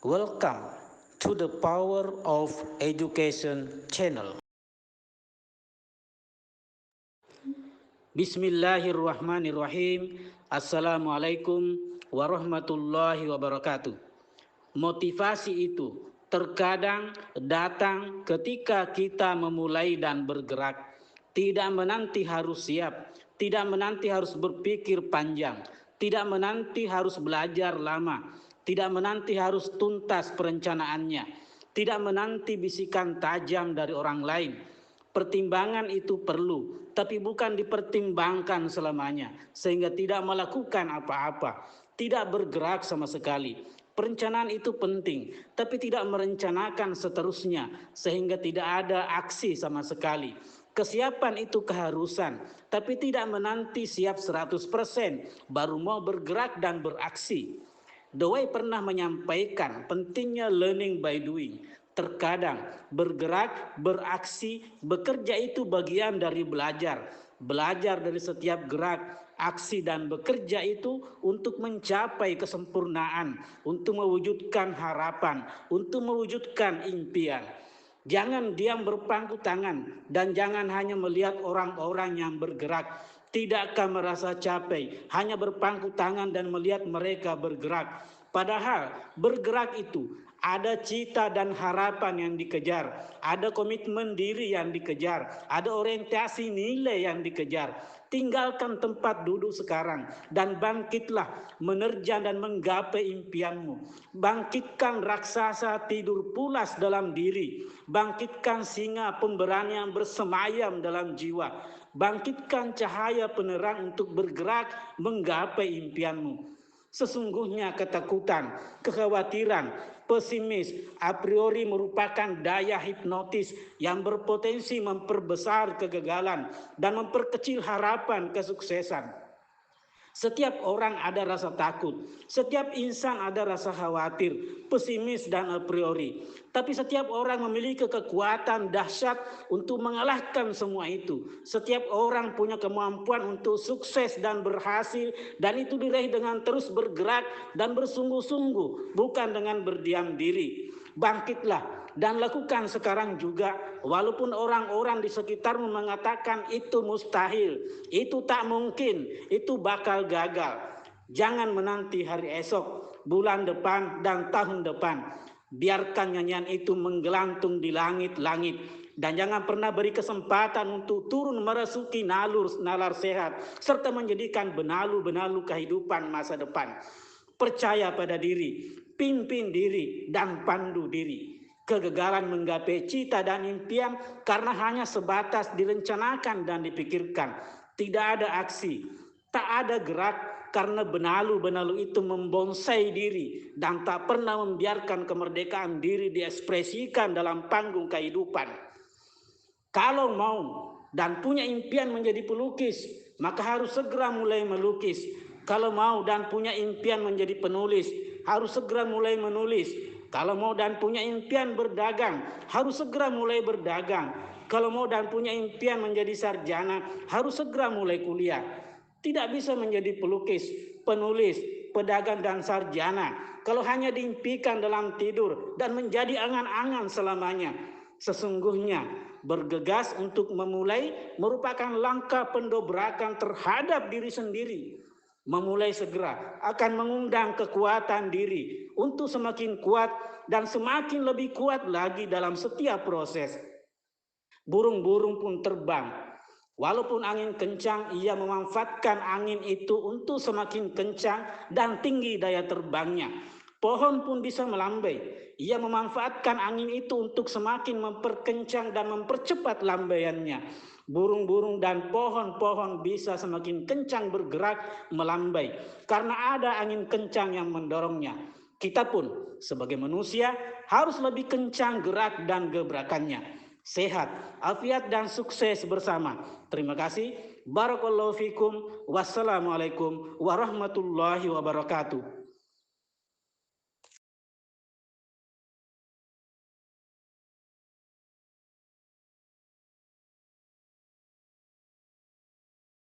Welcome to the Power of Education channel. Bismillahirrahmanirrahim. Assalamualaikum warahmatullahi wabarakatuh. Motivasi itu terkadang datang ketika kita memulai dan bergerak. Tidak menanti harus siap, tidak menanti harus berpikir panjang, tidak menanti harus belajar lama, tidak menanti harus tuntas perencanaannya, tidak menanti bisikan tajam dari orang lain. Pertimbangan itu perlu, tapi bukan dipertimbangkan selamanya, sehingga tidak melakukan apa-apa, tidak bergerak sama sekali. Perencanaan itu penting, tapi tidak merencanakan seterusnya, sehingga tidak ada aksi sama sekali. Kesiapan itu keharusan, tapi tidak menanti siap 100%, baru mau bergerak dan beraksi. Dewey pernah menyampaikan pentingnya learning by doing. Terkadang bergerak, beraksi, bekerja itu bagian dari belajar. Belajar dari setiap gerak, aksi dan bekerja itu untuk mencapai kesempurnaan, untuk mewujudkan harapan, untuk mewujudkan impian. Jangan diam berpangku tangan dan jangan hanya melihat orang-orang yang bergerak. Tidakkah merasa capek hanya berpangku tangan dan melihat mereka bergerak? Padahal bergerak itu ada cita dan harapan yang dikejar, ada komitmen diri yang dikejar, ada orientasi nilai yang dikejar. Tinggalkan tempat duduk sekarang dan bangkitlah menerjang dan menggapai impianmu. Bangkitkan raksasa tidur pulas dalam diri. Bangkitkan singa pemberani yang bersemayam dalam jiwa. Bangkitkan cahaya penerang untuk bergerak menggapai impianmu. Sesungguhnya ketakutan, kekhawatiran, pesimis a priori merupakan daya hipnotis yang berpotensi memperbesar kegagalan dan memperkecil harapan kesuksesan. Setiap orang ada rasa takut, setiap insan ada rasa khawatir, pesimis dan a priori. Tapi setiap orang memiliki kekuatan dahsyat untuk mengalahkan semua itu. Setiap orang punya kemampuan untuk sukses dan berhasil, dan itu diraih dengan terus bergerak dan bersungguh-sungguh, bukan dengan berdiam diri. Bangkitlah dan lakukan sekarang juga, walaupun orang-orang di sekitarmu mengatakan itu mustahil, itu tak mungkin, itu bakal gagal. Jangan menanti hari esok, bulan depan, dan tahun depan. Biarkan nyanyian itu menggelantung di langit-langit. Dan jangan pernah beri kesempatan untuk turun merasuki nalar sehat, serta menjadikan benalu-benalu kehidupan masa depan. Percaya pada diri, pimpin diri, dan pandu diri. Kegagalan menggapai cita dan impian karena hanya sebatas direncanakan dan dipikirkan. Tidak ada aksi, tak ada gerak karena benalu-benalu itu membonsai diri dan tak pernah membiarkan kemerdekaan diri diekspresikan dalam panggung kehidupan. Kalau mau dan punya impian menjadi pelukis, maka harus segera mulai melukis. Kalau mau dan punya impian menjadi penulis, harus segera mulai menulis. Kalau mau dan punya impian berdagang, harus segera mulai berdagang. Kalau mau dan punya impian menjadi sarjana, harus segera mulai kuliah. Tidak bisa menjadi pelukis, penulis, pedagang dan sarjana kalau hanya diimpikan dalam tidur dan menjadi angan-angan selamanya. Sesungguhnya bergegas untuk memulai merupakan langkah pendobrakan terhadap diri sendiri. Memulai segera akan mengundang kekuatan diri untuk semakin kuat dan semakin lebih kuat lagi dalam setiap proses. Burung-burung pun terbang. Walaupun angin kencang, ia memanfaatkan angin itu untuk semakin kencang dan tinggi daya terbangnya. Pohon pun bisa melambai. Ia memanfaatkan angin itu untuk semakin memperkencang dan mempercepat lambaiannya. Burung-burung dan pohon-pohon bisa semakin kencang bergerak melambai karena ada angin kencang yang mendorongnya. Kita pun sebagai manusia harus lebih kencang gerak dan gebrakannya. Sehat, afiat dan sukses bersama. Terima kasih. Barakallahu fikum. Wassalamualaikum warahmatullahi wabarakatuh.